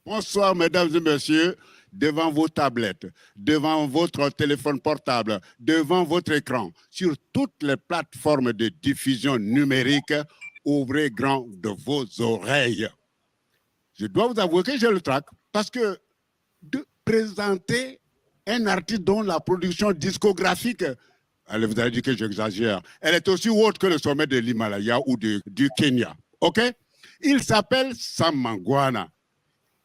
Bonsoir, mesdames et messieurs, devant vos tablettes, devant votre téléphone portable, devant votre écran, sur toutes les plateformes de diffusion numérique, ouvrez grand de vos oreilles. Je dois vous avouer que j'ai le trac parce que de présenter un artiste dont la production discographique, allez, vous allez dire que j'exagère, elle est aussi haute que le sommet de l'Himalaya ou du Kenya. OK? Il s'appelle Sam Mangwana.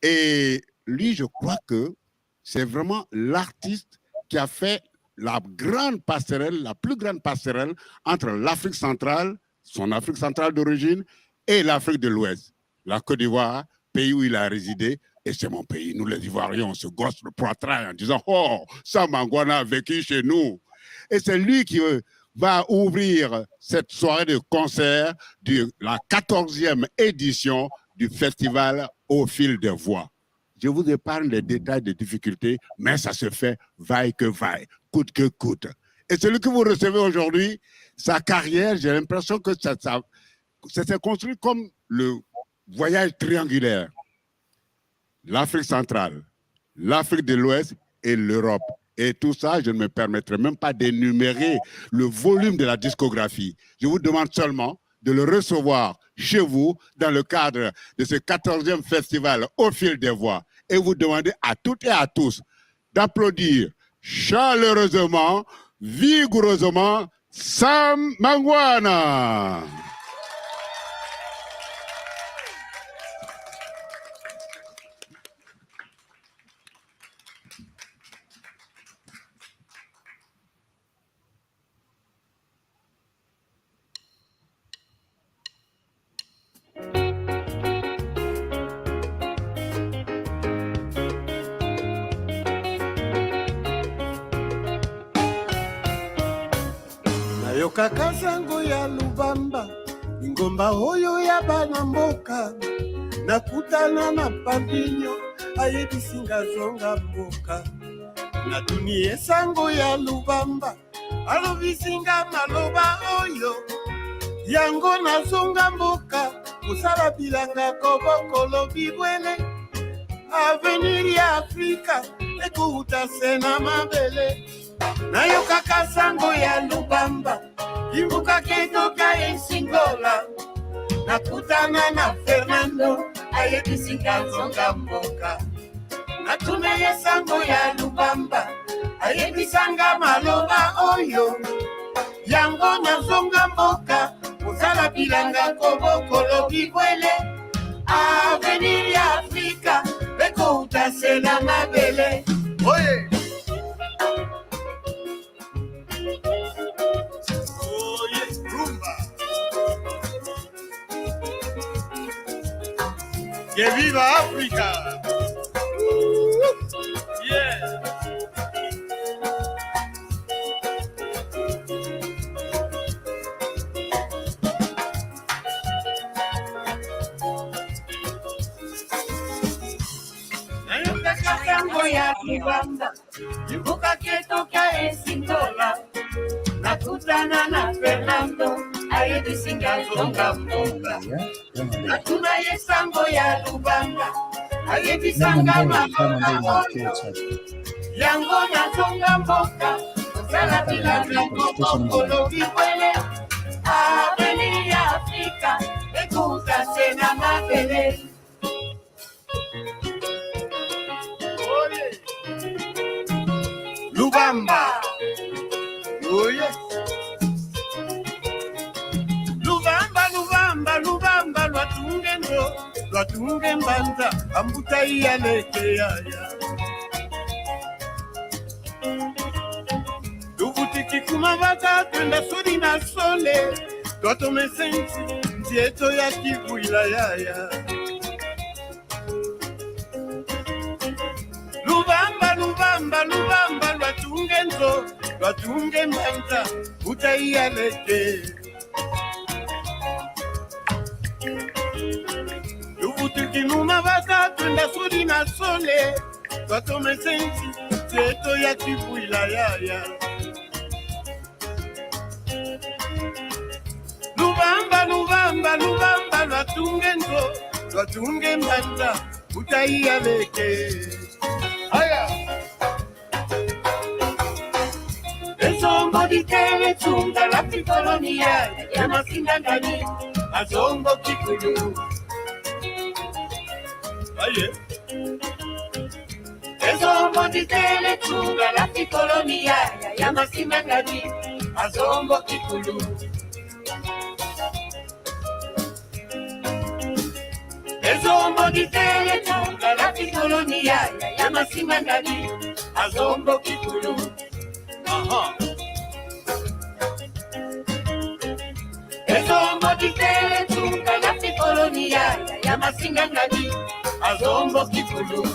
Et lui, je crois que c'est vraiment l'artiste qui a fait la grande passerelle, la plus grande passerelle entre l'Afrique centrale, son Afrique centrale d'origine, et l'Afrique de l'Ouest. La Côte d'Ivoire, pays où il a résidé, et c'est mon pays. Nous, les Ivoiriens, on se gosse le poitrail en disant « Oh, Sam Mangwana a vécu chez nous ». Et c'est lui qui va ouvrir cette soirée de concert de la 14e édition du festival Au fil des voix. Je vous épargne les détails des difficultés, mais ça se fait vaille que vaille, coûte que coûte. Et celui que vous recevez aujourd'hui, sa carrière, j'ai l'impression que ça s'est construit comme le voyage triangulaire. L'Afrique centrale, l'Afrique de l'Ouest et l'Europe. Et tout ça, je ne me permettrai même pas d'énumérer le volume de la discographie. Je vous demande seulement de le recevoir chez vous dans le cadre de ce 14e festival Au fil des voix. Et vous demandez à toutes et à tous d'applaudir chaleureusement, vigoureusement, Sam Mangwana. Kaka zango ya Lubamba, ngomba oyo ya bana mboka, nakutana na Pambinyo, ayebisinga zonga mboka. Na dunie sango ya Lubamba, alobisinga maloba oyo, yango na zonga mboka, musala bilanga kobokolo bibwele, avenir ya Afrika, ekuuta sena mabele. Nayo kaka sango ya Lubamba, imbuka ketoka esingola, nakutana na Fernando, ayebisinga zonga mboka. Natume ye sango ya Lubamba, ayebisanga maloba oyo, yango na zonga mboka, musala bilanga kobokolo bibwele, avenir ya Afrika, beko utasela mabele. Oye! Que viva África! Yeah! Nayoka kango ya Lubamba, imbuka ketoka esingola, nakutana na Fernando, ayebisinga zonga mboka. Natuna ye sango ya Lubanga, ayebisanga maloba oyo, yango na zonga mboka, musala bilanga kobokolo bibwele, avenir ya Afrika, ekuta sena mabele. Lubamba, oye. Lubamba, lwatunge ndo, lwatunge mbanza, ambuta iya leke yaya. Lubutiki kumavata, twenda sudi na sole, twato mesensi, nzieto ya kivu ila yaya. Lubamba, lwatunge ndo, lwatunge mbanza, ambuta iya leke. Lubutukinuma bata twenda sudi na sole, twato mesensi zeto ya kivuila yaya. Lubamba lwatunge ndo, lwatunge mbanda, utaialeke. Aya. Ezombo dikele tunga la kolonia ya masinga ngani azombo kikulu. Aye. Ezombo dikele tunga la kolonia ya masinga ngani azombo kikulu. Ezombo dikele tunga la kolonia ya masinga ngani azombo kikulu. Ezombo dikele tunga la kolonia ya masinga ngani azombo kikulu.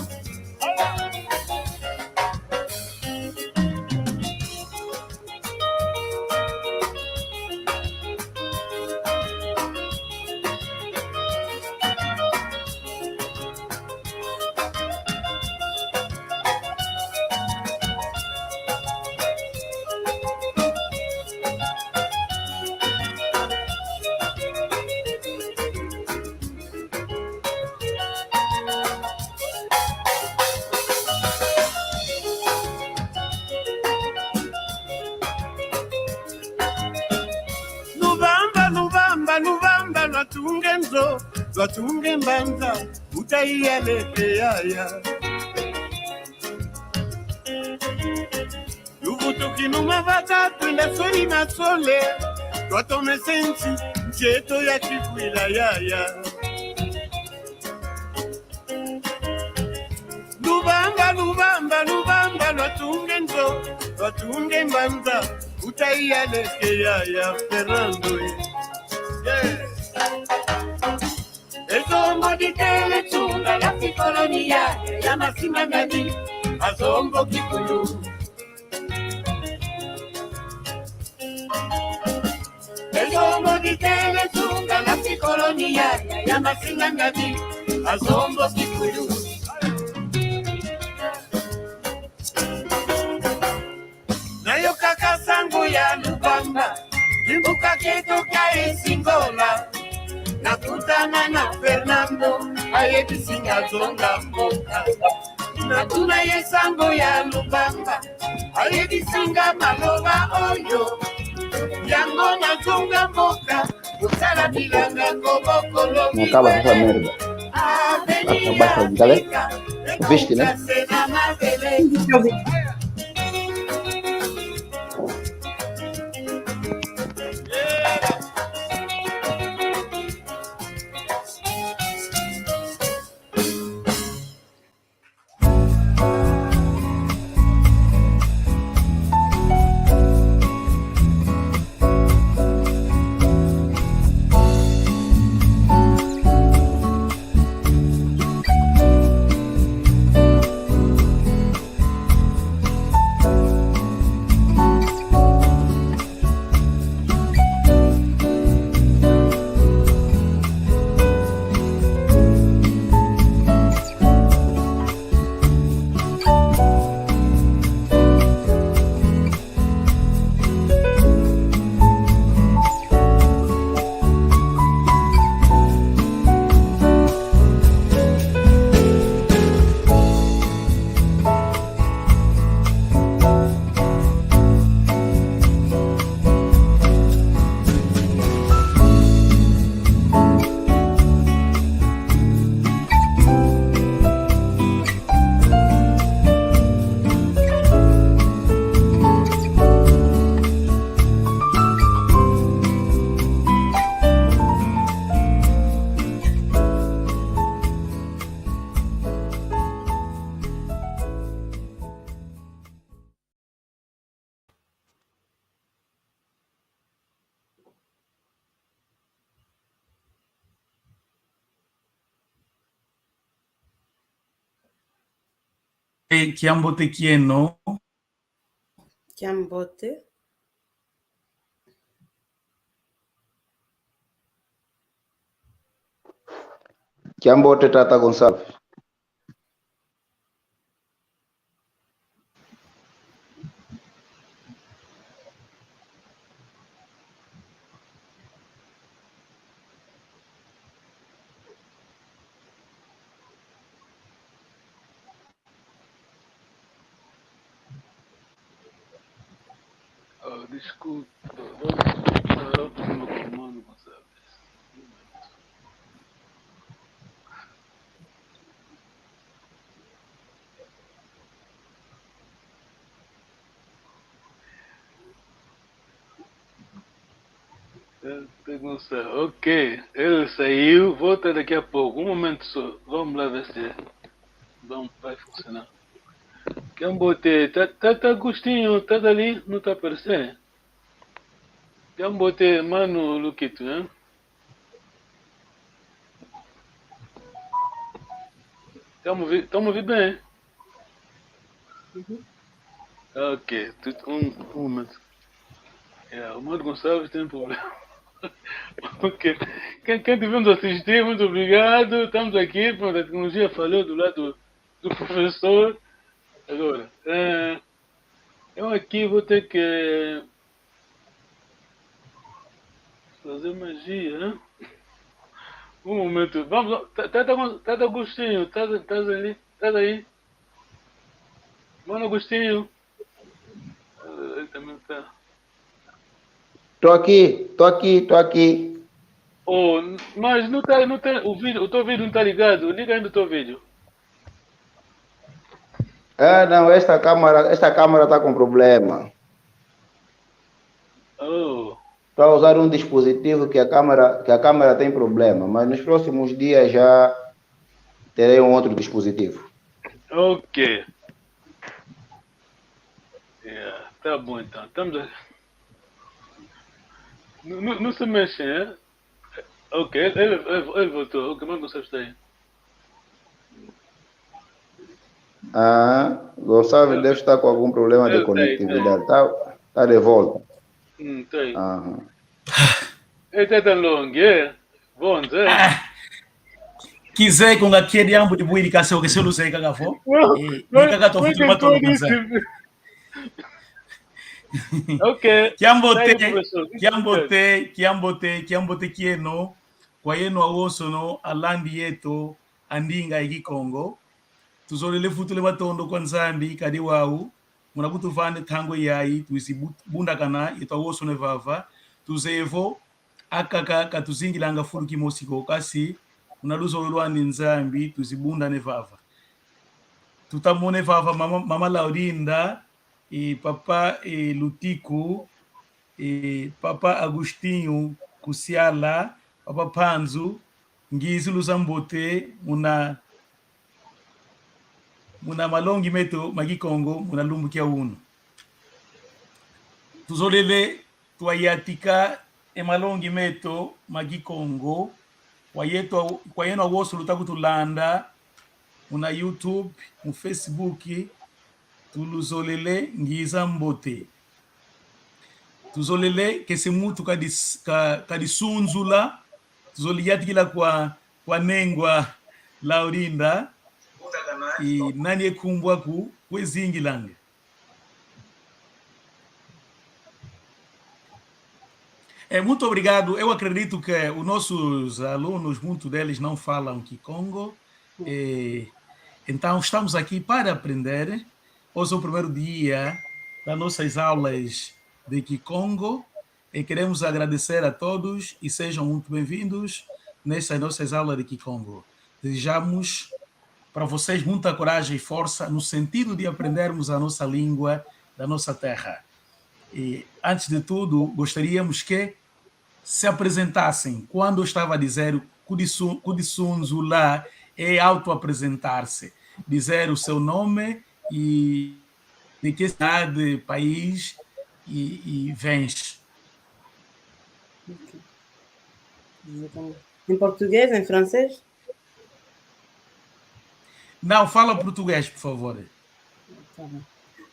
Lubamba lwatunge nzo lwatunge mbanza utaialeke yaya. Luvutukinuma vata twinda soli na sole twatome sensi ncheto ya chikwila yaya. Lubamba lwatunge nzo lwatunge mbanza utaialeke yaya Fernando. Ezombo dikele tunga la kolonia ya masinga ngani azombo kikulu. Ezombo dikele tunga la kolonia ya masinga ngani azombo kikulu. Nayo kaka sango ya Lubamba Jimbuka keto kya esingola nakutana na Fernando ayebisinga zonga mboka. Natuna yesango ya Lubamba ayebisinga maloba oyo yango na zonga mboka usala bilanga koboko lomi. Acaba essa merda. Abaixa de galera. Viste, né? Kiambote kieno. Kiambote. Kiambote Tata Gonçalves. Desculpa. Vamos para o meu comando, Gonçalves. Ok, ele saiu, volta daqui a pouco. Um momento só. Vamos lá ver se vai funcionar. Cambote, tá Agostinho, tá dali? Não tá aparecendo? Cambote, mano, Luquito, né? Estamos ouvindo bem? Ok, um momento. O Mano Gonçalves tem problema. Ok. Quem tivemos assistir, muito obrigado. Estamos aqui, pronto, a tecnologia falhou do lado do professor. Agora, eu aqui vou ter que fazer magia, né? Um momento. Vamos lá. Tá Agostinho, tá ali? Tá aí? Mano Agostinho. Ele também tá. Tô aqui. Oh, mas não tá o vídeo, o teu vídeo não tá ligado. Liga ainda o teu vídeo. Não, esta câmera está com problema. Oh. Estou a usar um dispositivo que a câmera tem problema, mas nos próximos dias já terei um outro dispositivo. Ok. Tá bom então. Estamos aqui. Não se mexe, né? Ok, ele voltou. Ok, mas não sabe aí. Gonçalves deve estar com algum problema de conectividade. Tá de volta. Tá aí. Ele tá longo, é? Bom, Zé. Quiser com aquele ambo de boi de cacau que se eu não sei que for. E caga tô futuro matando com Zé. Ok. Kiambote kieno kwa yeno awoso no alandi yeto andinga iki Congo tuzolele futule matondo kwa nzambi kadi wau munabutu vande tango yai tuisi bunda kana yeto awoso ne vava tuzevo akaka katuzingilanga fulu kimosiko kasi unaluzo lwani nzambi tuzibunda ne vava tutamone vava mama Laurinda e papa Lutico e papa Agostinho Kusiala papa Panzu ngizi Luzambote muna malongi meto magikongo muna lumbu kia uno tuzolele tuayatika malongi meto magikongo kwa yeno awoso lutaku tulanda muna YouTube mu Facebook tuluzolele ngiza mbote tuzolele kese mutu kadisunzula tuzoliyatikila kwa nengwa Laurinda e nani ekumbwa ku kwezingilanga muito obrigado. Eu acredito que os nossos alunos, muitos deles não falam Kikongo. Então, estamos aqui para aprender. Hoje é o primeiro dia das nossas aulas de Kikongo. E queremos agradecer a todos e sejam muito bem-vindos nessas nossas aulas de Kikongo. Desejamos para vocês muita coragem e força no sentido de aprendermos a nossa língua da nossa terra. E, antes de tudo, gostaríamos que se apresentassem. Quando eu estava a dizer Kudisunzula é auto-apresentar-se, dizer o seu nome e de que cidade, país e vens. Em português, em francês? Não, fala português, por favor. Tá bom.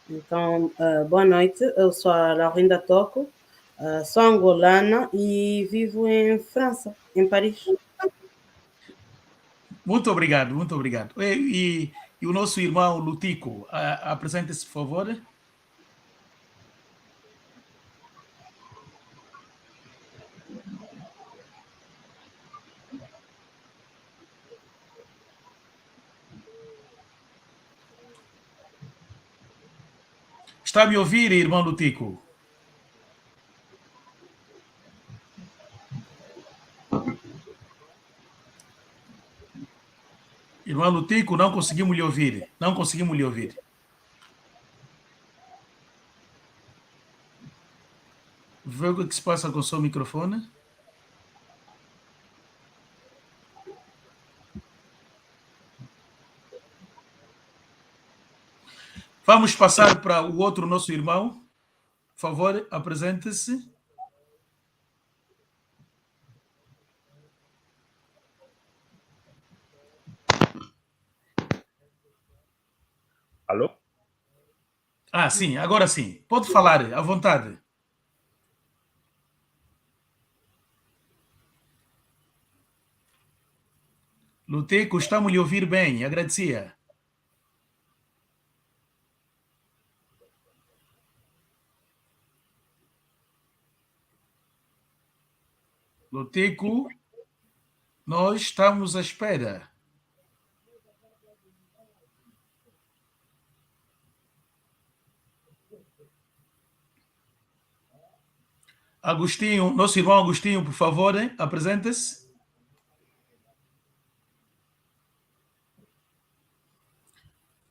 Então, boa noite. Eu sou a Laurinda Toco, sou angolana e vivo em França, em Paris. Muito obrigado, muito obrigado. E o nosso irmão Lutico, apresente-se, por favor. Está a me ouvir, irmão Lutico? Lutico, não conseguimos lhe ouvir. Não conseguimos lhe ouvir. Vê o que se passa com o seu microfone. Vamos passar para o outro nosso irmão. Por favor, apresente-se. Alô? Ah, sim, agora sim. Pode falar, à vontade. Lutico, estamos lhe ouvir bem, agradecia. Lutico, nós estamos à espera. Agostinho, nosso irmão Agostinho, por favor, apresente-se.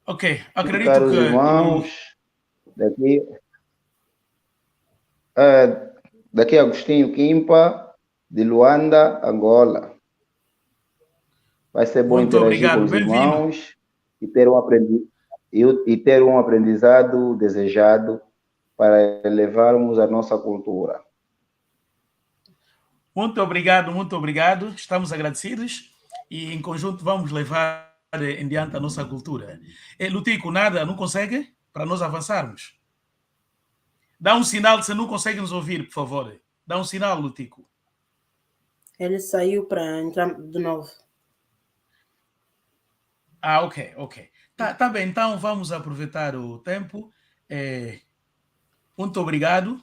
Ok, acredito Caros que... irmãos, daqui, daqui é Agostinho Quimpa, de Luanda, Angola. Vai ser bom Muito interagir com obrigado, os bem-vindo. irmãos e ter um aprendizado desejado para elevarmos a nossa cultura. Muito obrigado, muito obrigado. Estamos agradecidos e em conjunto vamos levar em diante a nossa cultura. Lutico, nada, não consegue? Para nós avançarmos. Dá um sinal se não consegue nos ouvir, por favor. Dá um sinal, Lutico. Ele saiu para entrar de novo. Ah, ok, ok. Tá bem, então vamos aproveitar o tempo. Muito obrigado.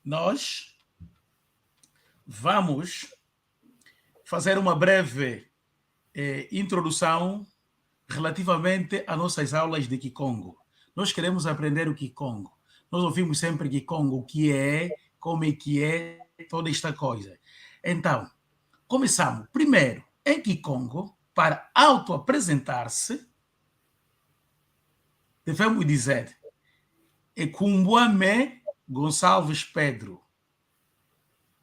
Nós vamos fazer uma breve introdução relativamente às nossas aulas de Kikongo. Nós queremos aprender o Kikongo. Nós ouvimos sempre Kikongo, o que é, como é que é, toda esta coisa. Então, começamos. Primeiro, em Kikongo, para auto-apresentar-se, devemos dizer Ekumbuame Gonçalves Pedro,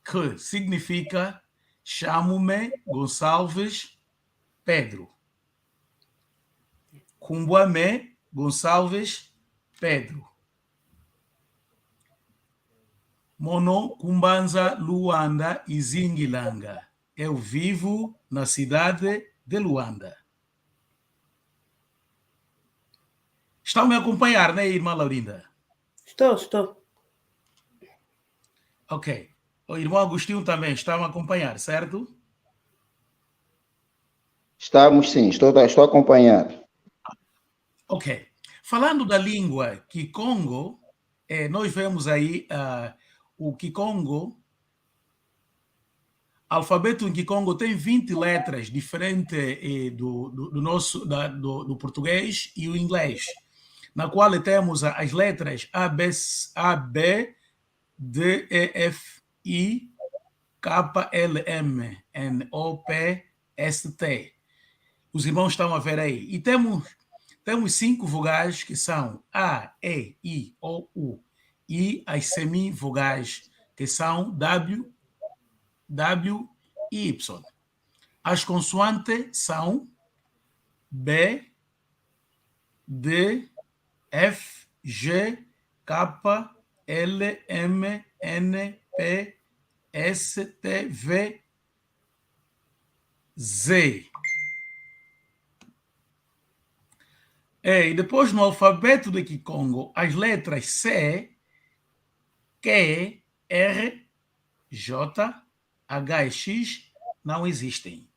que significa chamo-me Gonçalves Pedro. Kumbuame Gonçalves Pedro. Mono Kumbanza Luanda e Zingilanga. Eu vivo na cidade de Luanda. Estão me a acompanhar, né, irmã Laurinda? Estou. Ok. O irmão Agostinho também está a me acompanhar, certo? Estamos sim, estou a acompanhar. Ok. Falando da língua Kikongo, nós vemos aí o Kikongo. Alfabeto em Kikongo tem 20 letras diferentes do português e o inglês, na qual temos as letras A, B, D, E, F, I, K, L, M, N, O, P, S, T. Os irmãos estão a ver aí. E temos 5 vogais que são A, E, I, O, U. E as semivogais que são W, e Y. As consoantes são B, D, F, G, K, L, M, N, P, S, T, V, Z. E depois, no alfabeto de Kikongo, as letras C, Q, R, J, H e X não existem.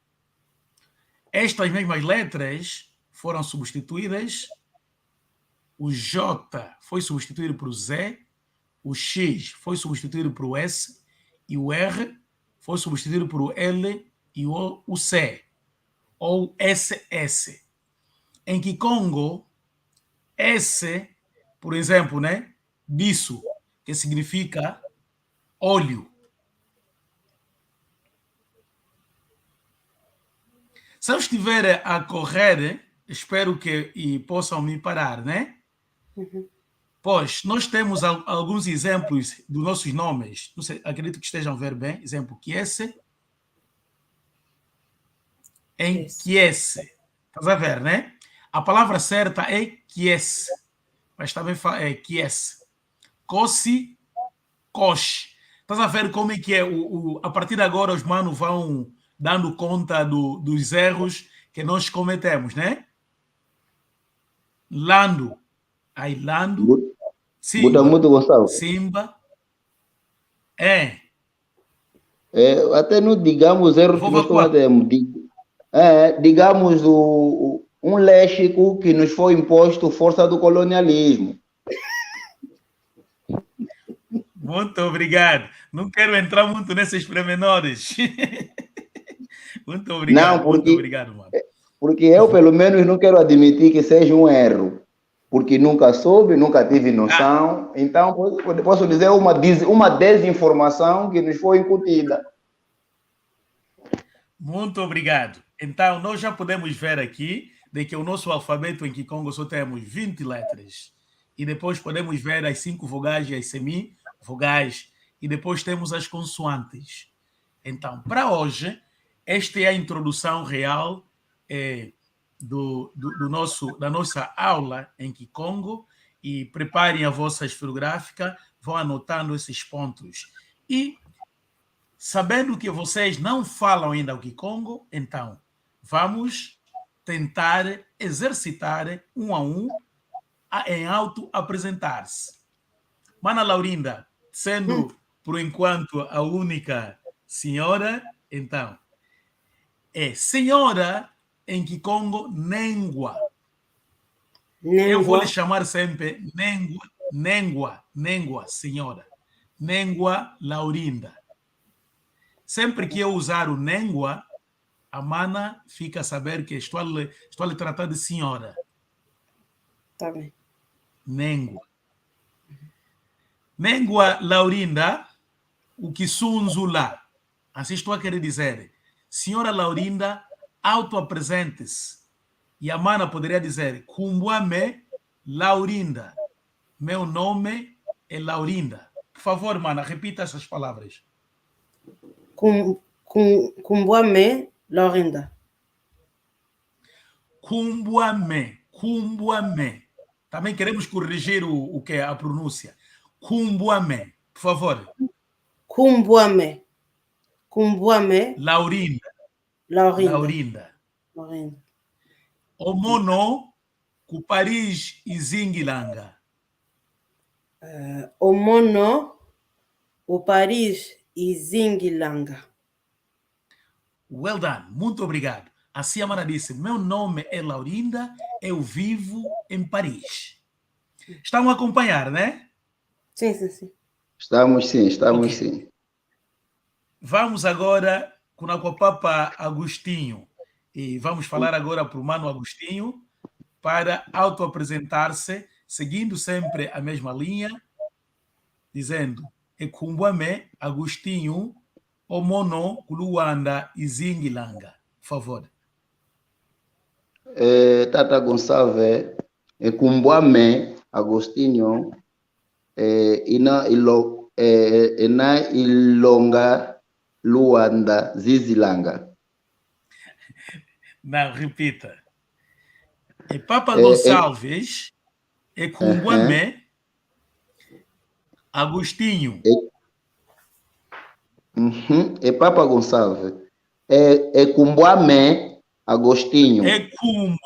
Estas mesmas letras foram substituídas. O J foi substituído por Z, o X foi substituído por S e o R foi substituído por L e o C, ou SS. Em Kikongo, S, por exemplo, né, bisu, que significa óleo. Se eu estiver a correr, espero que possam me parar, né? Pois, nós temos alguns exemplos dos nossos nomes. Não sei, acredito que estejam a ver bem. Exemplo, Kiese. Em Kiese. Estás a ver, né? A palavra certa é Kiese. Mas também é Kiese. Kosi, Kosh. Estás a ver como é que é? A partir de agora, os manos vão dando conta dos erros que nós cometemos, né? Lando. Aí, Lando. Muda muito, Gonçalo. Simba. Até não digamos erros que nós cometemos. Digamos um léxico que nos foi imposto força do colonialismo. Muito obrigado. Não quero entrar muito nesses pormenores. Muito obrigado. Não, porque, muito obrigado, mano. Porque eu, pelo menos, não quero admitir que seja um erro. Porque nunca soube, nunca tive noção. Então, posso dizer uma desinformação que nos foi incutida. Muito obrigado. Então, nós já podemos ver aqui de que o nosso alfabeto em Kikongo só temos 20 letras. E depois podemos ver as 5 vogais e as semivogais. E depois temos as consoantes. Então, para hoje, esta é a introdução real da nossa aula em Kikongo. E preparem a vossa esferográfica, vão anotando esses pontos. E, sabendo que vocês não falam ainda o Kikongo, então, vamos tentar exercitar um a um em auto-apresentar-se. Mana Laurinda, sendo, por enquanto, a única senhora, então, é senhora em Kikongo, Nengua. Eu vou lhe chamar sempre Nengua, senhora. Nengua Laurinda. Sempre que eu usar o Nengua, a Mana fica a saber que estou a lhe tratar de senhora. Tá bem. Nengua. Nengua Laurinda, o que sunzula. Assim estou a querer dizer. Senhora Laurinda, auto-apresente-se. E a Mana poderia dizer, Kumbuame Laurinda. Meu nome é Laurinda. Por favor, Mana, repita essas palavras. Kumbuame Laurinda. Kumbuame. Também queremos corrigir o que é a pronúncia. Kumbuame, por favor. Kumbuame. Laurinda. O mono ku Paris Izingilanga. O mono o Paris Izingilanga. Well done, muito obrigado. Assim a Mana disse, meu nome é Laurinda, eu vivo em Paris. Estão a acompanhar, né? Sim. Estamos sim. Vamos agora com o Papa Agostinho. E vamos falar agora para o Mano Agostinho para auto-apresentar-se, seguindo sempre a mesma linha, dizendo Ekumbuame Agostinho, o mono Luanda Izingilanga. Por favor. Tata Gonçalves, Ekumbuame Agostinho, ina ilonga Luanda Zizilanga. Não, repita. Papa Gonçalves, Ekumbuame Agostinho. Papa Gonçalves, Ekumbuame Agostinho. Ekumbuame.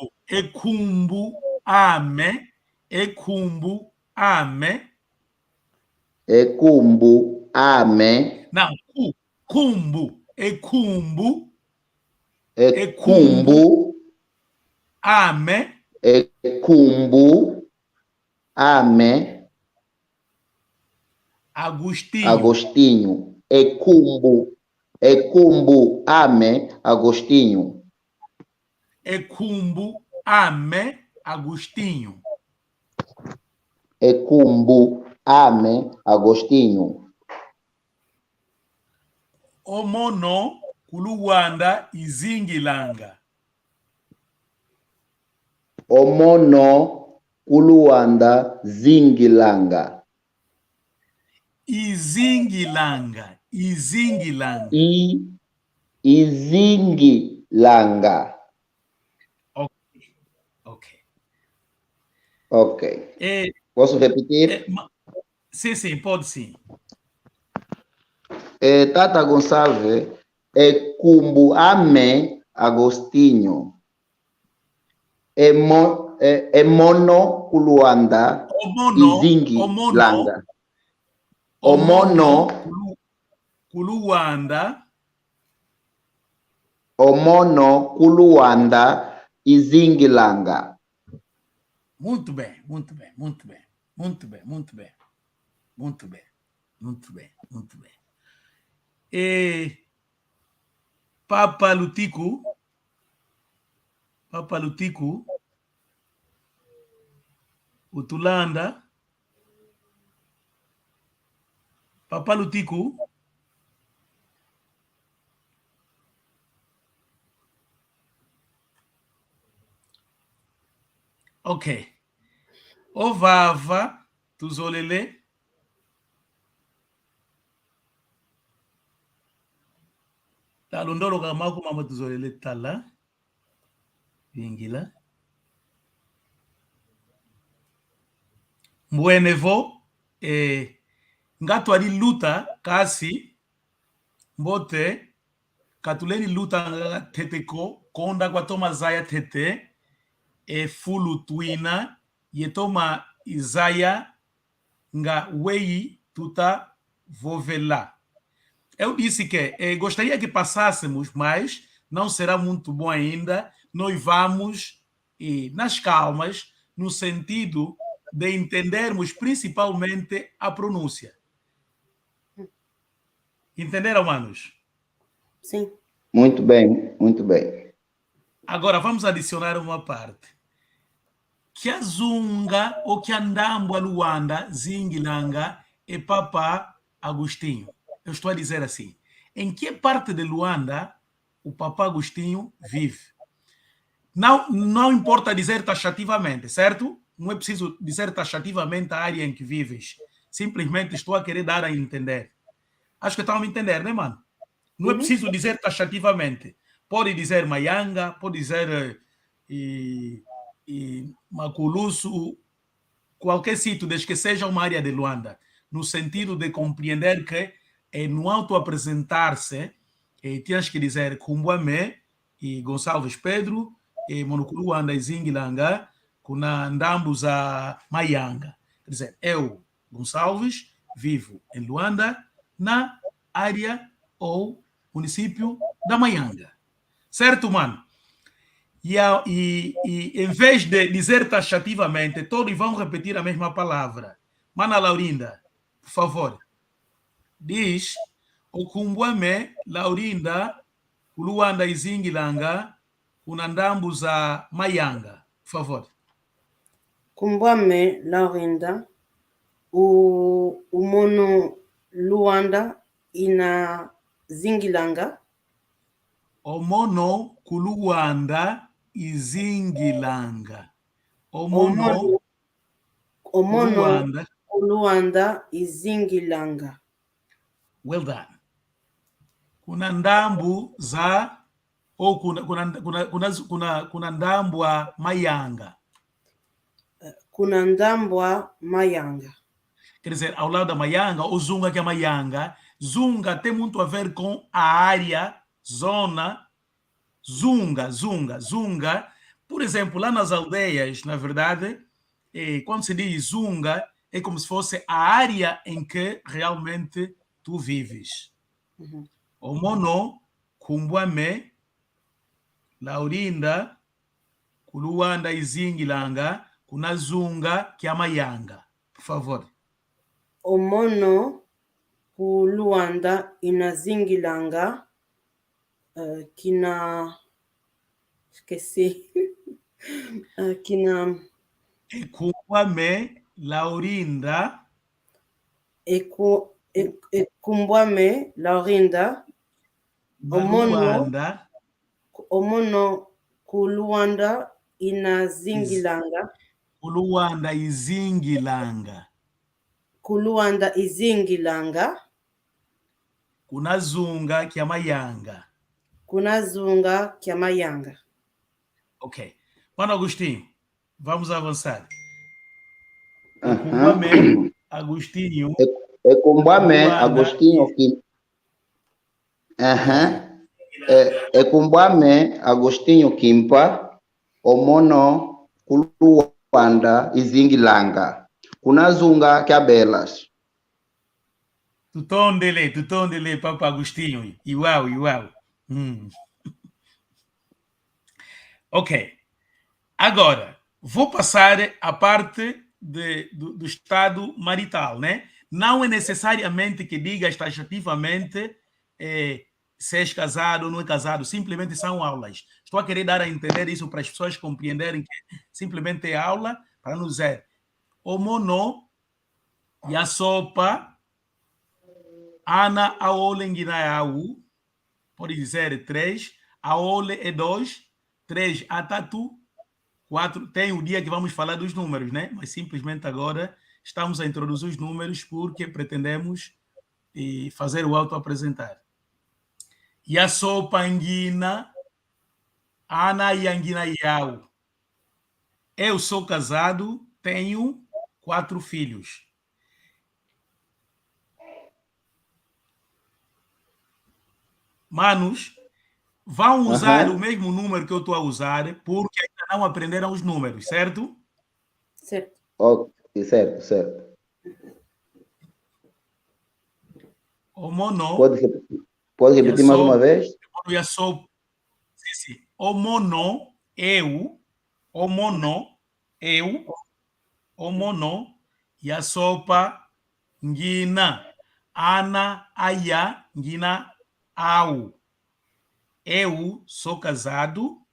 Não, Ekumbuame. Agostinho. Ekumbuame Agostinho. O mono Luanda Izingilanga. Omono Kuluanda Zingilanga. Izingilanga. Izingilanga. Izingilanga. Ok. Ok. Posso repetir? Sim, pode sim. Tata Gonçalves é Kumbu Ame Agostinho. É Mono Kuluanda Izingilanga. Omono Kuluanda. Omono Kuluanda Izingilanga. Muito bem, muito bem, muito bem, muito bem, muito bem, muito bem, muito bem, muito bem. E Papa Lutico, Utulanda, Papa Lutico, ok. Ovava, Tuzolele. Talundoro Gamaku Mama Tuzolele Tala. Vingila. Mbuenevo, ngato ali luta, kasi, mbote, katuleni luta nga teteko, konda kwa toma zaya tete, fulu tuina, yetoma izaya, nga wei tuta vovela. Eu disse que gostaria que passássemos, mas não será muito bom ainda. Nós vamos nas calmas, no sentido de entendermos principalmente a pronúncia. Entenderam, manos? Sim. Muito bem, muito bem. Agora vamos adicionar uma parte. Kiazunga ou Kiandambwa Luanda, Zingilanga e Papa Agostinho. Eu estou a dizer assim. Em que parte de Luanda o Papa Agostinho vive? Não importa dizer taxativamente, certo? Não é preciso dizer taxativamente a área em que vives. Simplesmente estou a querer dar a entender. Acho que estão a me entender, né, mano? Não é preciso dizer taxativamente. Pode dizer Mayanga, pode dizer Maculuçu, qualquer sítio, desde que seja uma área de Luanda, no sentido de compreender que no auto-apresentar-se, tinhas que dizer Kumbuame e Gonçalves Pedro, Monokuluanda e Zingilanga, kuna Ndambos a Mayanga. Quer dizer, eu, Gonçalves, vivo em Luanda, na área ou município da Mayanga. Certo, mano? E em vez de dizer taxativamente, todos vão repetir a mesma palavra. Mana Laurinda, por favor, diz Okumbuame, Laurinda, Luanda e Zingilanga, Unandambos a Mayanga. Por favor. Kumbuame, Laurinda, o Mono Luanda e na Zingilanga. O Mono Kuluanda e Zingilanga. O Mono Luanda e Zingilanga. Well done. Kuna ndambu za ou kuna ndambu a Mayanga. Kuna ndambu a Mayanga. Quer dizer, ao lado da Mayanga, ou Zunga, que é Mayanga. Zunga tem muito a ver com a área, zona. Zunga. Por exemplo, lá nas aldeias, na verdade, quando se diz Zunga, é como se fosse a área em que realmente tu vives. O Mono, Kumbuame, Laurinda, Kuluanda e Zingilanga, kuna Zunga, que é Mayanga. Por favor. O Mono, Kuluanda e na Zingilanga, esqueci. Kumbuame, Laurinda. Kumbuame, Laurinda. O Mono, Kuluanda inazingilanga. Kuluanda izingilanga. Kuluanda izingilanga. Kunazunga kyamayanga. Kunazunga kyamayanga. Ok. Mano Agostinho, vamos avançar. Aham. Agostinho. Ekumbame Luanda, Agostinho Kim. Aham. Ekumbame Agostinho Kimpa omono kuluanda izingilanga. Kunazunga kyabelas. Tutondele, Papa Agostinho. Igual. Ok. Agora, vou passar a parte do estado marital, né? Não é necessariamente que digas taxativamente se és casado ou não é casado, simplesmente são aulas. Estou a querer dar a entender isso para as pessoas compreenderem que simplesmente é aula para nos dizer o mono e a sopa ana aole nguinaiau, pode dizer 3, aole é 2, 3 atatu, 4, tem o dia que vamos falar dos números, né? Mas simplesmente agora estamos a introduzir os números porque pretendemos fazer o auto-apresentar. E a sopa anguina, ana e anguina iau. Eu sou casado, tenho 4 filhos. Manos, vão usar o mesmo número que eu estou a usar porque ainda não aprenderam os números, certo? Certo. Ok, certo. O mono. Pode repetir mais uma vez? Sim. O mono, eu, o mono, e a sopa, nguina, ana, aya, nguina, au. Eu sou casado,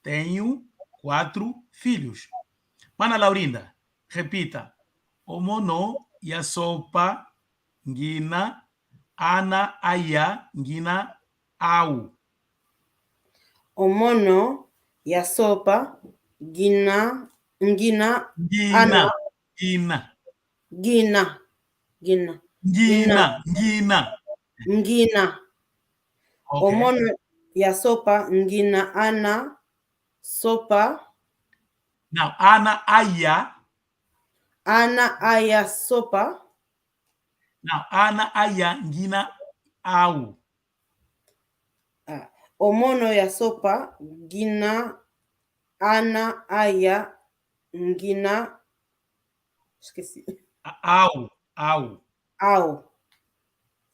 tenho 4 filhos. Mana Laurinda, repita. O mono e a sopa, nguina, ana, aya, nguina, au. O mono e a sopa, nguina, ana. Nguina. Okay. O mono e a sopa, nguina, ana, sopa. Não, ana, aya. Ana, aya, sopa. Não, ana, aya, nguina, au. O mono e a sopa, nguina, ana, aya, nguina. Esqueci. Au.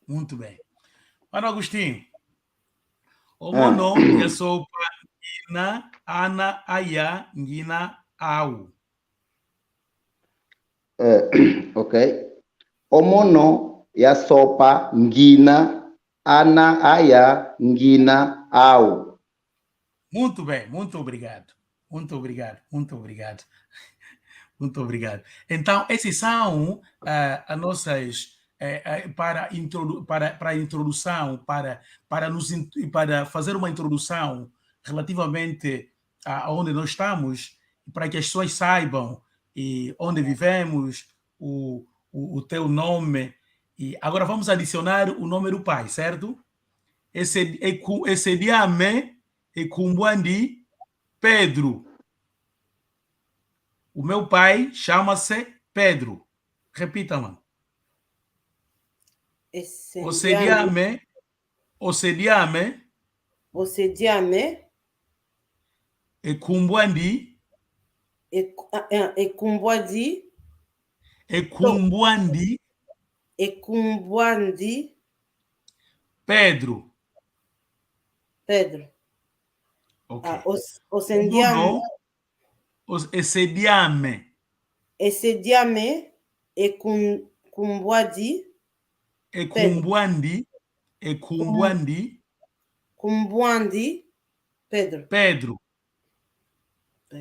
Muito bem. Mano Agostinho. O mono e a sopa, nguina, ana, aya, nguina, au. Ok. O mono e a sopa, nguina, ana, aya, nguina, au. Muito bem, muito obrigado. Então, esses são as nossas para a introdução, para fazer uma introdução relativamente a onde nós estamos, para que as pessoas saibam onde vivemos, o teu nome. E agora vamos adicionar o nome do pai, certo? Esse diame e Kumbuandi Pedro. O meu pai chama-se Pedro. Repita, mano. Osediame e Kumbuandi Pedro. Ok. Osediame e Kumbuandi Pedro.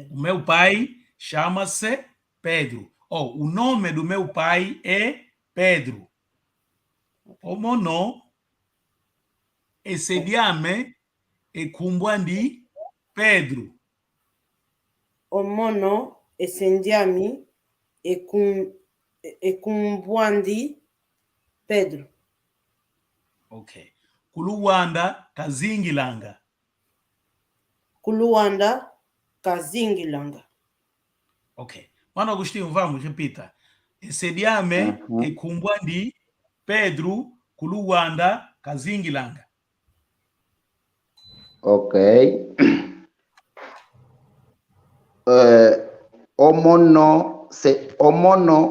O meu pai chama-se Pedro. O nome do meu pai é Pedro. O mono esse diame e Kumbuandi Pedro. Omono, Essendiami, Ekumbuandi, Pedro. Ok. Kuluwanda Kazingilanga. Kuluwanda, Kazingilanga. Ok. Mano Agostinho, vamos, repita. Esediame, Ekumbwandi, Pedro, Kuluwanda, Kazingilanga. Ok. Omono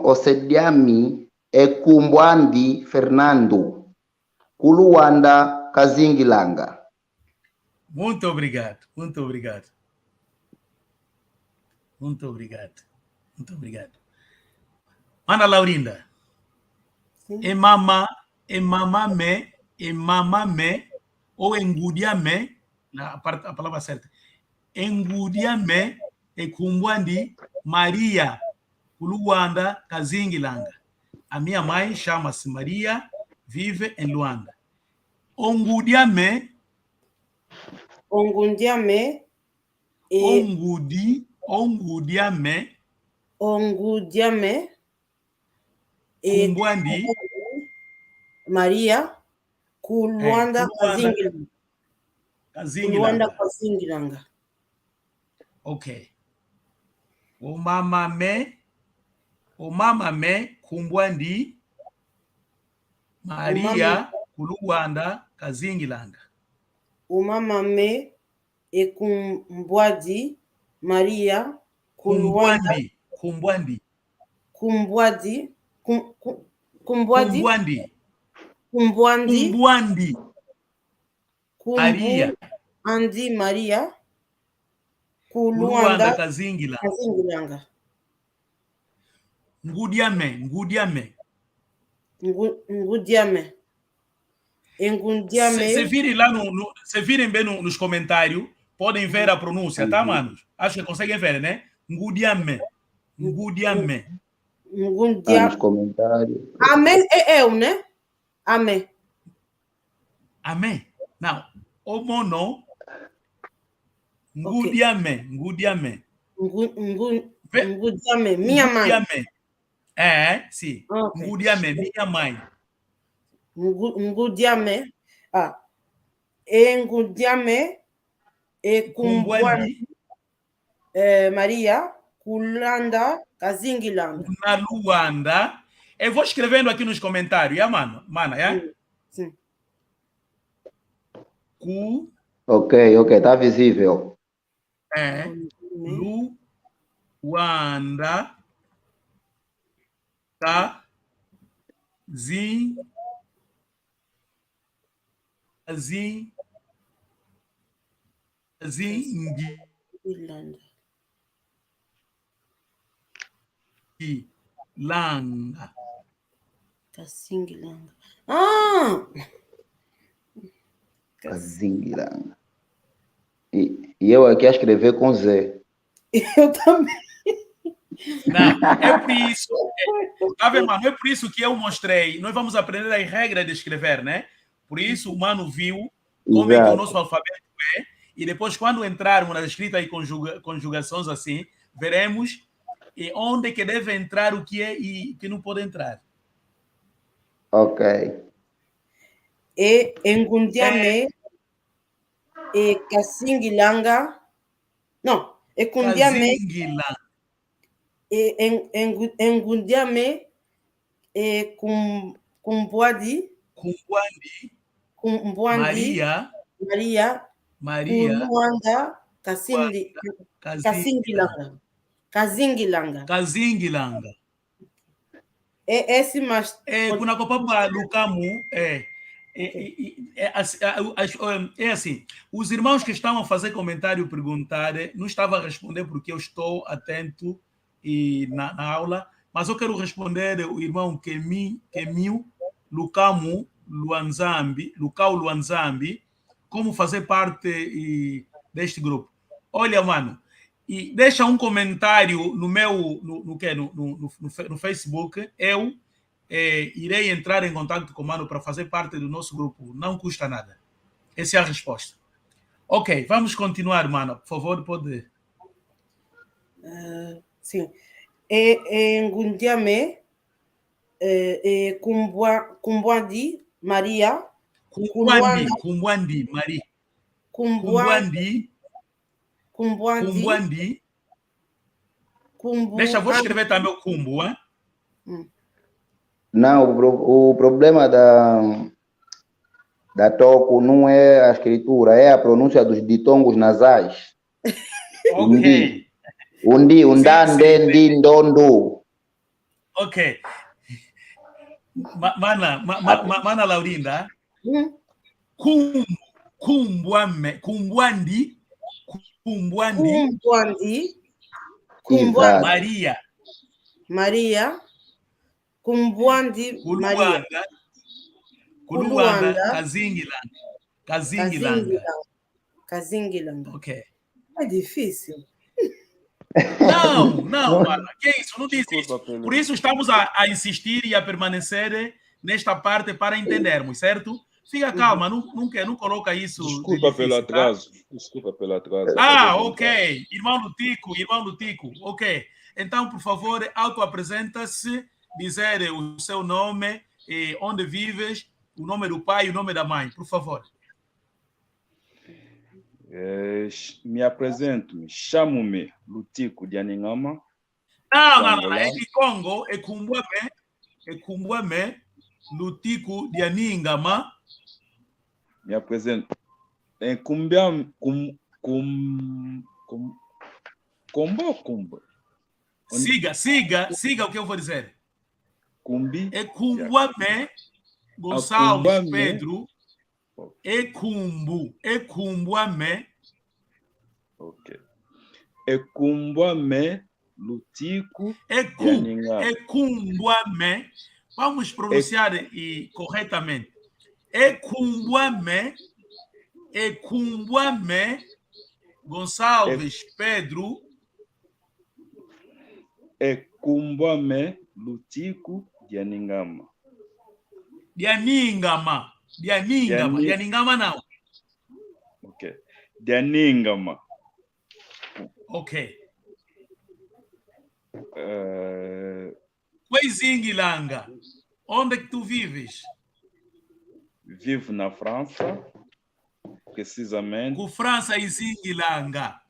Osediami Ekumbwandi Fernando. Kuluwanda Kazingilanga. Muito obrigado, muito obrigado. Muito obrigado, muito obrigado. Ana Laurinda. Sim. Emamame, ou engudiame, a palavra certa. Engudiame, Ekumbwandi, Maria, Luanda, Kazingilanga. A minha mãe chama-se Maria, vive em Luanda. Ongudiame. Ongundiame. Ongudiame. Ongudiame. Kumbwandi. Maria, Kuluanda, Kazingilanga. Kazingilanga. Ok. Omamame, Kumbwandi, Maria, Kuluanda, Kazingilanga. Umamame, Ekumbwadi, Maria, Kuluanda. Kumbwandi. Maria. Andi Maria. Kuluanda Kazingilanga. Ngudiame. Se virem bem nos comentários, podem ver a pronúncia, tá, manos? Acho que conseguem ver, né? Ngudiame. Nos comentários. Amém é eu, né? Amém. Não. Omono. Ngudiame. Ngudiame, minha mãe. Sim. Okay. Ngudiame, minha mãe. Ngudiame. Ngudiame. Kumbwandi. Maria, Kulanda, Kazingilanga. Na Luanda. Eu vou escrevendo aqui nos comentários, mano? Sim. Ok, tá visível. Luanda, Kazingilanga. Kazingilanga. E eu aqui a escrever com Z. Eu também. Não, é por isso. Tá vendo, mano? É por isso que eu mostrei. Nós vamos aprender as regras de escrever, né? Por isso o mano viu como é que o nosso alfabeto é. E depois, quando entrarmos na escrita e conjugações assim, veremos onde que deve entrar o que é e o que não pode entrar. Ok. E Engundiame. E Kazingilanga. Não, e Kundiame. E Engundiame. E Kumbwadi. Maria. Kuluanda, Kazingilanga. Esse mas. Kuna kopapa Lucamu é assim, os irmãos que estão a fazer comentário perguntar, não estava a responder porque eu estou atento na aula, mas eu quero responder o irmão Kemiu Lucau Luanzambi, como fazer parte deste grupo. Olha, mano, e deixa um comentário no meu no Facebook, eu irei entrar em contato com o mano para fazer parte do nosso grupo. Não custa nada. Essa é a resposta. Ok, vamos continuar, mano. Por favor, pode. Sim. É Ngundiame, Kumbuandi, Maria, Kumbuandi, Maria. Kumbuandi. Deixa, vou escrever também o Kumbu, hein? Não, o problema da Toco não é a escritura, é a pronúncia dos ditongos nasais. Ok. Undi, undande, ndi, ndondo. Ok. Mana Laurinda. Kumbuandi. Maria. Kumbuandi, Maria. Kuluanda, Kazingilanga. Ok. É difícil. Não, mano. Que isso? Não disse isso. Por isso estamos a insistir e a permanecer nesta parte para entendermos, certo? Fica calma, não coloca isso. Desculpa pelo atraso. Ok. Irmão Lutico. Ok. Então, por favor, auto-apresenta-se, dizer o seu nome, onde vives, o nome do pai e o nome da mãe, por favor. Me apresento, chamo-me Lutico de Aningama. Não. É Kikongo, é Kumbuame, Lutico de Aningama. Me apresento. É Kumba. Siga o que eu vou dizer. Cumbi. É Kumbuame, Gonçalves Pedro. É Kumbuame. Ok. É Kumbuame, Lutico. É Kumbuame. Vamos pronunciar corretamente. É Kumbuame, Gonçalves Pedro. É Kumbuame, Lutico de Aningama. De Aningama não. Ok. De Aningama. Ok. Coisingilanga. Onde é que tu vives? Vivo na França, precisamente. Com França e Zingilanga.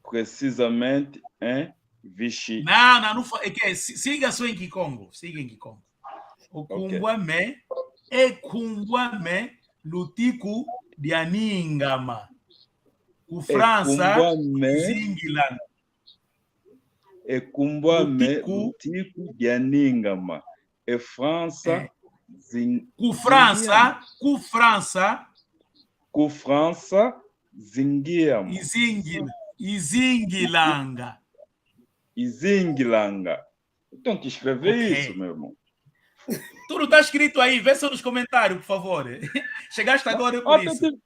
Precisamente em Vichy. Não siga só em Kikongo. O Kumbuame é Kumbuame Lutico de Aningama. Com França Zingilanga. É Kumbuame Lutico de Aningama. É França Com França Zingiama. E Zingilanga. Então, que escrever isso, meu irmão. Tudo está escrito aí, vê só nos comentários, por favor. Chegaste agora por isso.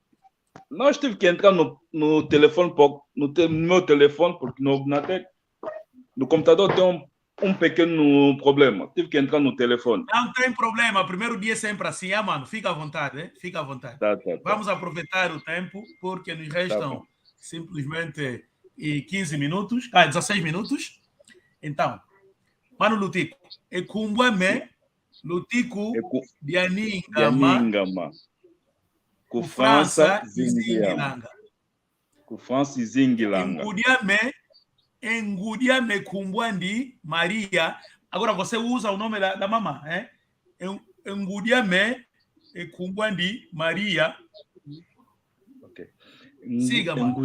Nós tivemos que entrar no telefone, no meu telefone, porque no computador tem um pequeno problema. Tive que entrar no telefone. Não tem problema. Primeiro dia é sempre assim, mano. Fica à vontade, Fica à vontade. Tá. Vamos aproveitar o tempo, porque nos restam simplesmente 15 minutos. 16 minutos. Então, Mano Lutico, é Kumbuame, Lutico de Aningama. Com França Zingilanga. Engudiame Kumbuandi, Maria. Agora você usa o nome da mamã, Engudiame Kumbuandi, Maria. Ok. Siga, mano.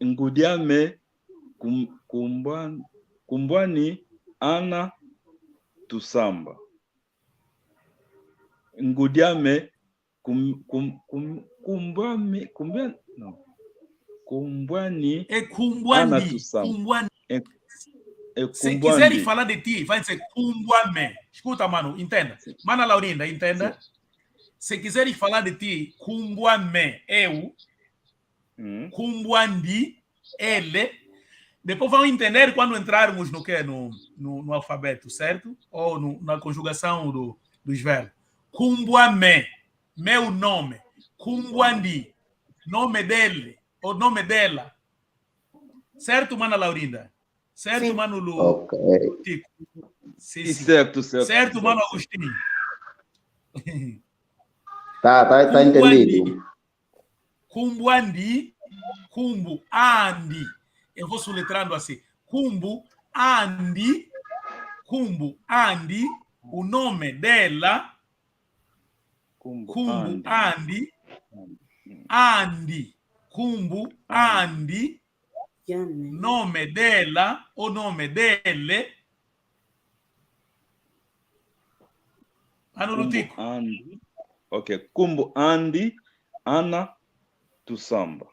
Engudiame Kumbuani, Ana Tussamba. Engudiame Kumbuani. É Kumbuani. Se quiserem falar de ti, vai dizer Kumbuame. Escuta, mano, entenda. Mana Laurinda, entenda. Sim. Se quiserem falar de ti, Kumbuame, eu. Kumbuandi, ele. Depois vão entender quando entrarmos no alfabeto, certo? Ou na conjugação dos verbos. Kumbuame, meu nome. Kumbuandi. nome dele ou nome dela. Certo, mana Laurinda? Certo, Sim. mano Lu? Ok. Tico? Sim, E sim. certo. Certo, mano Agostinho? Tá entendido. Kumbu Andi, Kumbu Andi. Eu vou soletrando assim. Kumbu Andi, o nome dela. Kumbu Andi, Kumbu Andi, nome dela ou nome dele. Ano Lutico. Ok. Kumbu Andi, Ana Tussamba.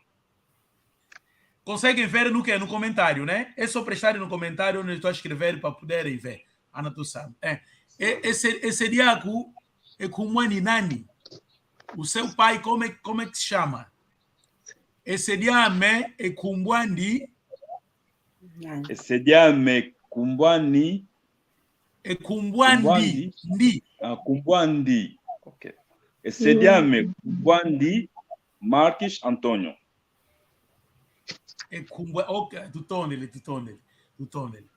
Conseguem ver no que? No comentário, né? É só prestarem no comentário onde eu estou a escrever para poderem ver. Ana Tussamba. Esse diaco é como Nani. O seu pai, como é que se chama? Esse diame é Kumbwandi. Esse diame Kumbwani. É Kumbwandi. Kumbwandi. Ok. Esse diame Kumbwandi Marques Antônio. É Kumbwandi. Ok, do túnel.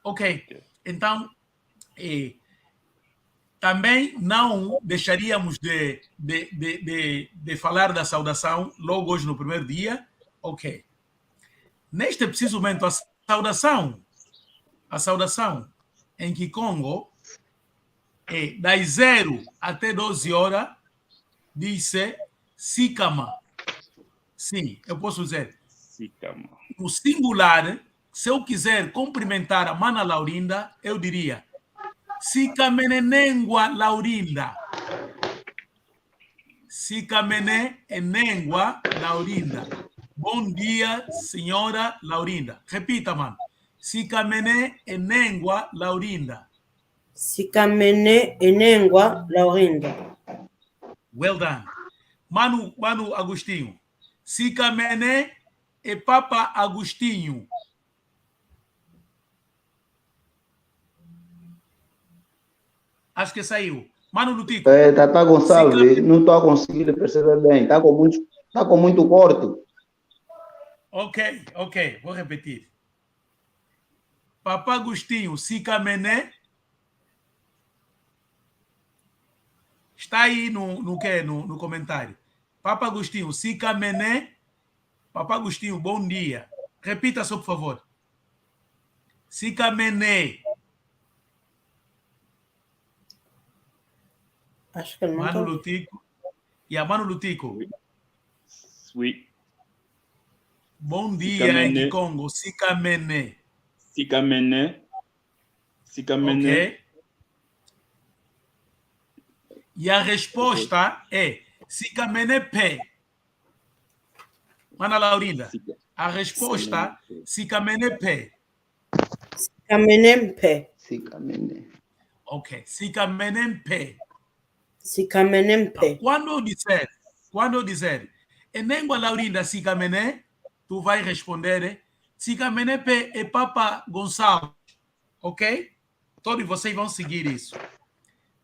Ok. Então, também não deixaríamos de falar da saudação logo hoje no primeiro dia. Ok. Neste preciso momento, a saudação em Kikongo é das 0 até 12 horas, diz-se Sikama. Sim, eu posso dizer. Sikama. No singular, se eu quiser cumprimentar a mana Laurinda, eu diria Sikamenenengua Laurinda. Sikamenenengua Laurinda. Bom dia, senhora Laurinda. Repita, mano. Sikamenenengua Laurinda. Sikamenenengua Laurinda. Well done. Mano Agostinho. Sikamene e Papa Agostinho. Acho que saiu. Mano Lutico. Tá Gonçalves, não estou a conseguir perceber bem. Tá com muito corte. Ok. Vou repetir. Papa Agostinho, Sikamené. Está aí no comentário. Papa Agostinho, Sikamené. Papa Agostinho, bom dia. Repita só, por favor. Sikamené. Acho que ele não Mano Lutico. E a Mano Lutico. Oui. Bom dia em Kikongo. Sikamené. Ok. E a resposta é Sikamené Pé. Mana Laurinda. A resposta Sikamené Pé. Sikamené Pé. Ok. Sikamené Pé. Sikamené Pé. Quando eu dizer Enengua Laurinda Sikamené, tu vai responder Sikamené Pé e Papa Gonçalves. Ok? Todos vocês vão seguir isso.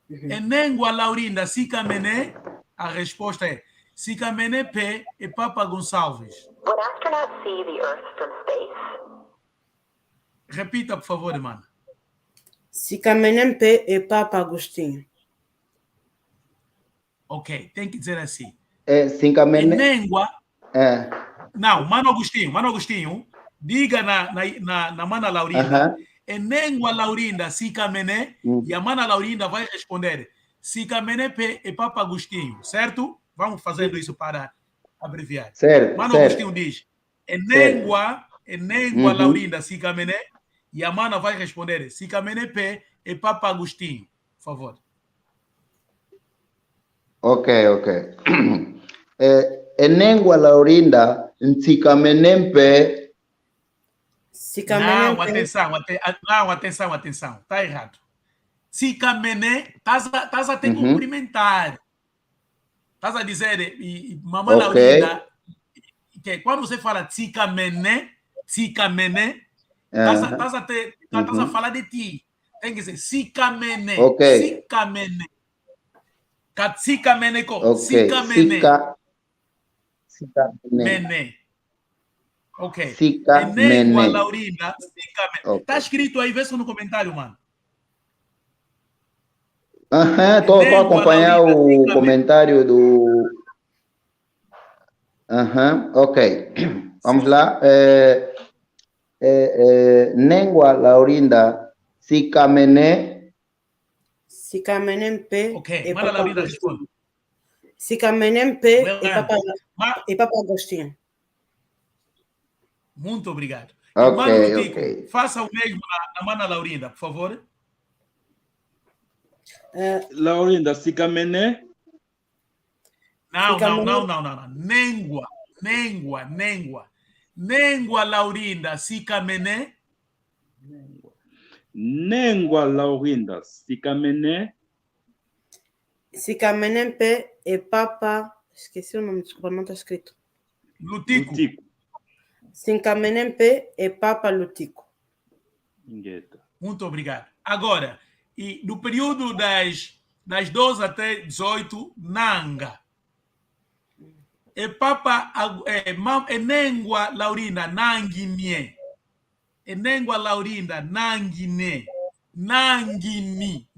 Enengua Laurinda Sikamené, a resposta é Sikamené Pé e Papa Gonçalves. Would astronauts see the Earth from space? Repita, por favor, irmã. Sikamené Pé e Papa Agostinho. Ok, tem que dizer assim. Sikamené. Não, Mano Agostinho, diga na Mana Laurinda. Enengua Laurinda Sikamené, e a Mana Laurinda vai responder Sikamené Pé e Papa Agostinho, certo? Vamos fazendo isso para abreviar. Certo. Mano Agostinho diz Enengua Laurinda Sikamené, e a Mana vai responder Sikamené Pé e Papa Agostinho, por favor. Ok. Enengua Laurinda Sikamené Pé. Não, atenção. Está errado. Sikamené, estás a te cumprimentar. Estás a dizer, mamãe Laurinda, que quando você fala Sikamené, estás a falar de ti. Tem que dizer Sikamené. Sikamené. Mené. Ok. Sica Enengua Mené. Laurinda, Sica Mené. Ok. Tá escrito aí, vê só no comentário, mano. Estou a Enengua acompanhar Laurinda, o Sica Mené. comentário do... Ok. Vamos lá. Nengua Laurinda Sica Mené. Sica Mené P Ok, e manda Papa Laurinda Agostinho. responde. Sica Mené P Well e done. Papa Agostinho. Muito obrigado. E Ok, Mano Lutico, ok. faça o mesmo na Mana Laurinda, por favor. Laurinda, Sicamené. Não, Sica não, Mené. não, não, não, não. Nengua. Nengua Laurinda, Sica Mené. Nengua Laurinda, Sicamené. Sica Mené P e Papa... Esqueci o nome, desculpa, não está escrito. Lutico. Lutico. Sica Mené P e Papa Lutico. Ingueta. Muito obrigado. Agora, e no período das 12 até 18, Nanga. E Papa Enengua Laurinda, Nanguinie. Enengua Laurinda, Nanguine. Nangini.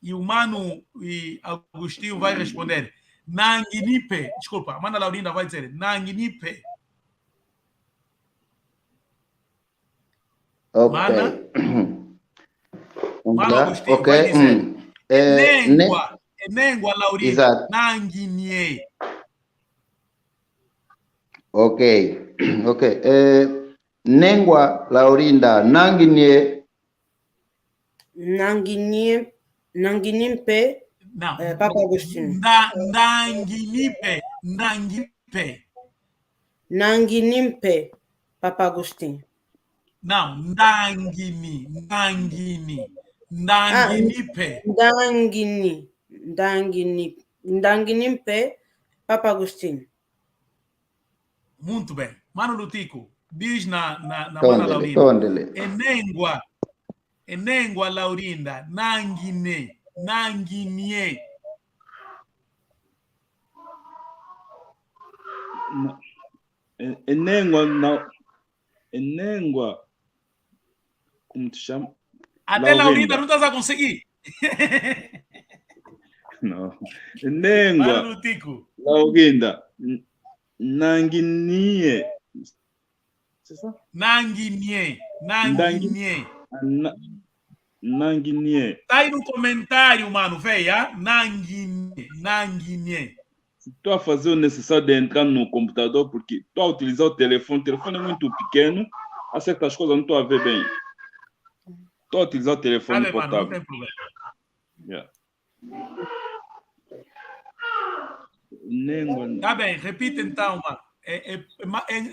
E o Mano e Agostinho vai responder Nanguinipe. Desculpa, a Mana Laurinda vai dizer Nanguinipe. Ok. Mana? Vamos Mano lá. Agostinho Ok. vai dizer Enengua Laurinda, Exato. Nanguinie. Ok. Nengua Laurinda Nanguinie. Nanguinimpe, Não. Papa Agostinho. Nanguinimpe, Papa Agostinho. Não, Ndanginipe. Ndanguinimpe, Papa Agostinho. Muito bem. Mano Lutico, diz na Mana Laurinda. Tondele. Enengua Laurinda, Nanguinie. Enengua. Como te chama? Até Laurinda não estás a conseguir. Não. Enengua. Mano Lutico. Laurinda. Nanguinie. Nanguinie. Nanguinie. Tá aí no comentário, mano, veja. Nanguinie. Estou a fazer o necessário de entrar no computador porque estou a utilizar o telefone. O telefone é muito pequeno. Há certas coisas não estou a ver bem. Estou a utilizar o telefone Sabe, mano, portável. não tem problema. Yeah. Nengua. Tá bem, repita então, mano.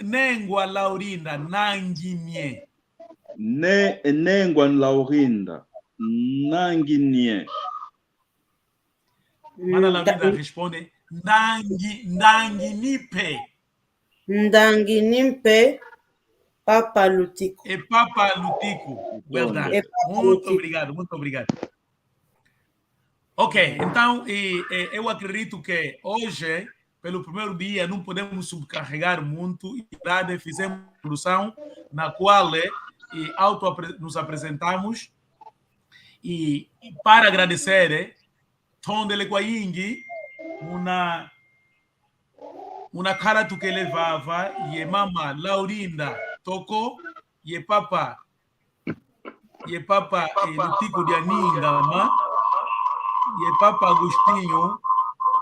Nengua Laurinda, Nanguinie. Nengua Laurinda. Nanguinie. Mana Laurinda responde Nanguinipe. Ndanguinimpe, Papa Lutico. E Papa Lutico. Well done. Muito obrigado. Ok, então eu acredito que hoje, pelo primeiro dia, não podemos subcarregar muito e fizemos uma produção na qual nos apresentamos e para agradecer Tondele Kwayingi uma cara que levava e mama Laurinda tocou e papa Lutico de Aningama e Papa Agostinho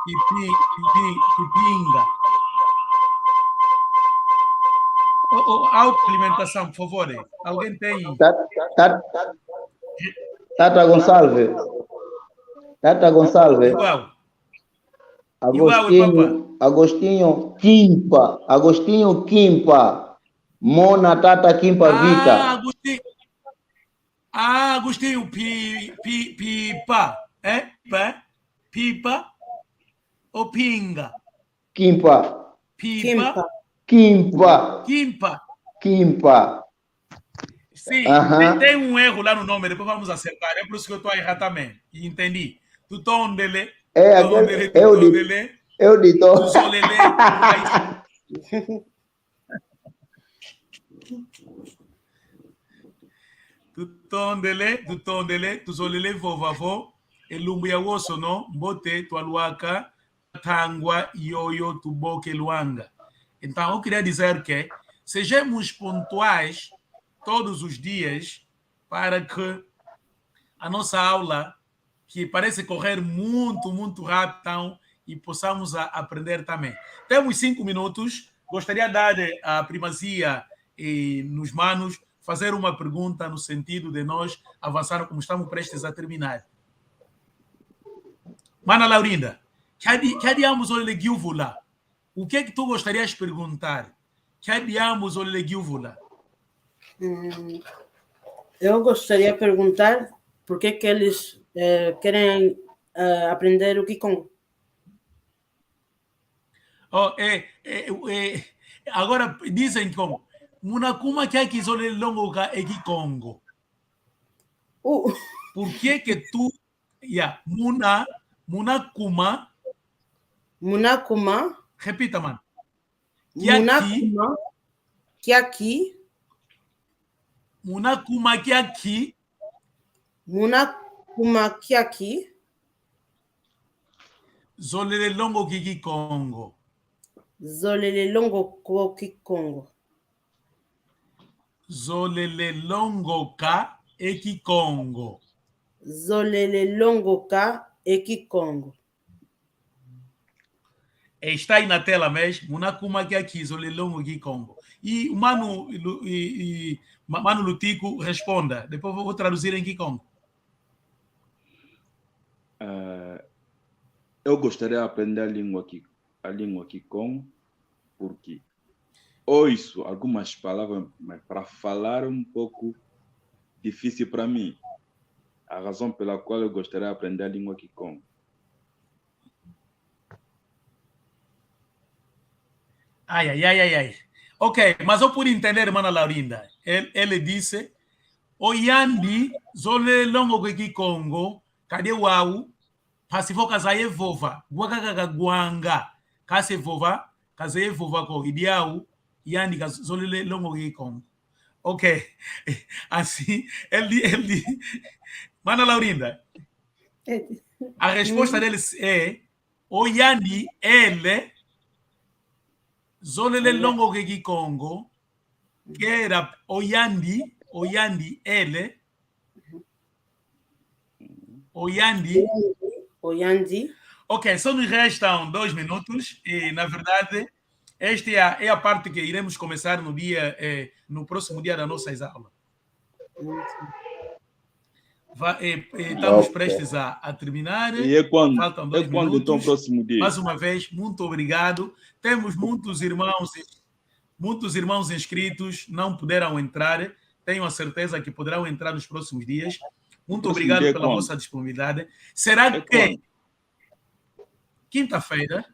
e Pinga. Autoalimentação, por favor. Alguém tem? Tata Gonçalves. Igual. Agostinho Quimpa. Mona Tata Quimpa Vita. Agostinho Pipa. Pipa ou Pinga? Quimpa. Sim, tem um erro lá no nome, depois vamos acertar. É por isso que eu estou a errar também. Entendi. Tu Tondele. Eu dito. Tuzolele. Tutondele, tuzolele vovavo, elumbu ya woso no, mbote, tualuaka, tangwa, yoyo, tuboke, luanga. Então, eu queria dizer que sejamos pontuais todos os dias para que a nossa aula, que parece correr muito rápido, então, e possamos aprender também. Temos 5 minutos. Gostaria de dar a primazia nos manos, fazer uma pergunta no sentido de nós avançar como estamos prestes a terminar. Mana Laurinda, que adiamos o legiúvula? O que é que tu gostarias de perguntar? Que adiamos o legiúvula? Eu gostaria de perguntar por que eles querem aprender o Kikongo. Agora dizem como Munakuma que aqui zole longo ka Kikongo. Por que tu Munakuma repita, mano. Munakuma Kiaki Zolele longo Kikongo. Zolele longo Kikongo. Zolele longo ka Kikongo. Zolele longo ka Kikongo. Está aí na tela mesmo. Munakuma que aqui Zolele longo Kikongo. E o Mano Lutico responda. Depois vou traduzir em Kikongo. Eu gostaria de aprender a língua Kikongo, porque ouço algumas palavras, mas para falar um pouco difícil para mim. A razão pela qual eu gostaria de aprender a língua Kikongo. Ai. Ok, mas eu pude entender, Mana Laurinda. Ele disse: Oyandi, Zole longo Kikongo, cadê o au? Pasivo kazaye vova, guagaga guanga, kase vova, kazaye vova ko idiau, yandi kazolele longo Kikongo. Ok, assim, ele Mana Laurinda, a resposta deles é Oyandi, ele, zolele longo Kikongo, que era Oyandi, ele, Oyandi. Ok, só nos restam 2 minutos e, na verdade, esta é a parte que iremos começar no próximo dia das nossas aulas. Estamos prestes a terminar. E é quando? Faltam 2 minutos. Então, o próximo dia? Mais uma vez, muito obrigado. Temos muitos irmãos inscritos, não puderam entrar. Tenho a certeza que poderão entrar nos próximos dias. Muito obrigado pela vossa disponibilidade. Será que quinta-feira,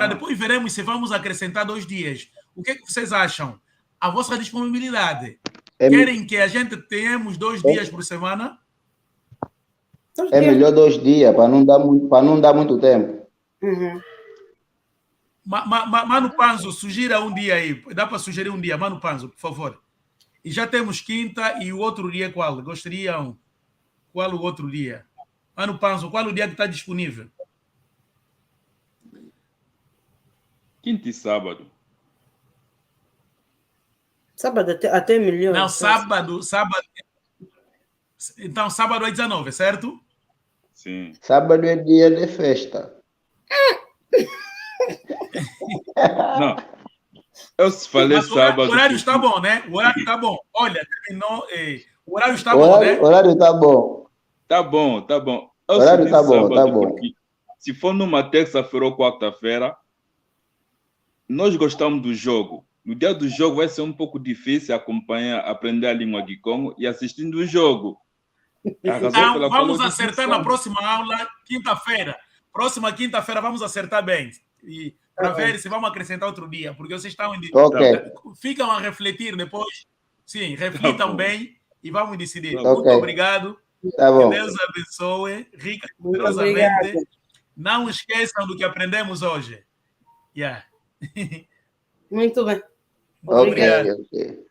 depois veremos se vamos acrescentar 2 dias. O que vocês acham? A vossa disponibilidade. Querem que a gente tenhamos 2 dias por semana? É melhor 2 dias, para não dar muito tempo. Mano Panzo, sugira um dia aí. Dá para sugerir um dia, Mano Panzo, por favor. E já temos quinta e o outro dia qual? Gostariam? Qual o outro dia? Mano Panzo, qual o dia que está disponível? Quinta e sábado. Sábado até melhor. Não, sábado. Então, sábado é 19, certo? Sim. Sábado é dia de festa. Não. Eu se falei sábado. O horário está bom, né? O horário está bom. Olha, terminou. O horário está bom, né? O horário está bom. Tá bom. O horário está bom, tá bom. Se for numa terça-feira ou quarta-feira, nós gostamos do jogo. No dia do jogo vai ser um pouco difícil aprender a língua Kikongo e assistindo o jogo. Então, vamos acertar na próxima aula, quinta-feira. Próxima quinta-feira vamos acertar bem. E para ver se vamos acrescentar outro dia, porque vocês estão ficam a refletir depois. Sim, reflitam bem e vamos decidir. Muito obrigado. Tá bom. Que Deus abençoe, rica, generosamente. Não esqueçam do que aprendemos hoje. Yeah. Muito bem. Obrigado. Ok.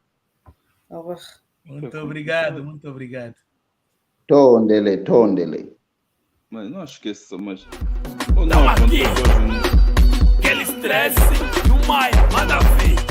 Au revoir. Muito obrigado, muito obrigado. Tondele. Mas não esqueça, mas... Não aqui. Aquele estresse e o Maia, manda ver.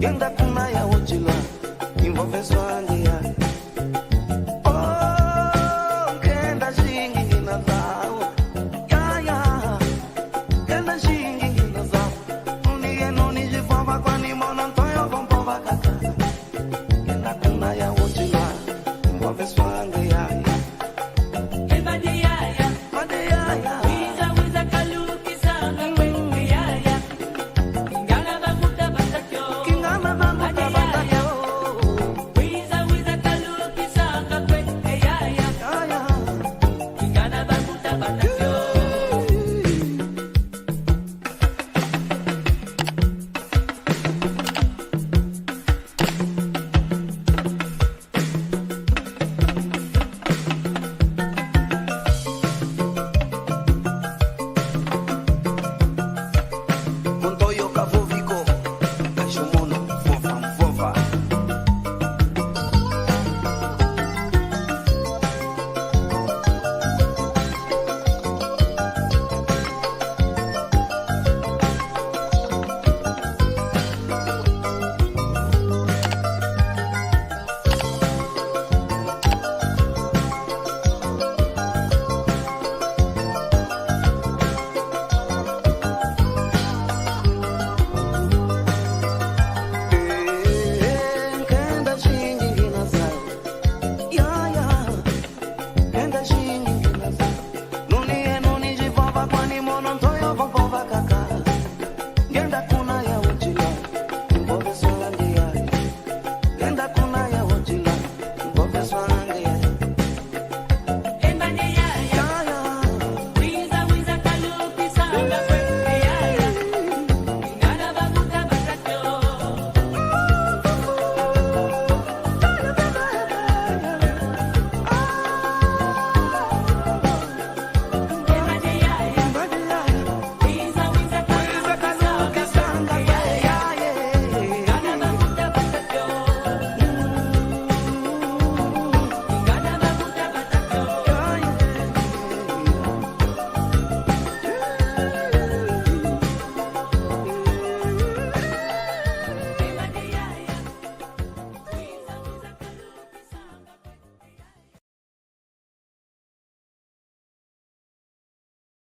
Yenda kuna ya uchila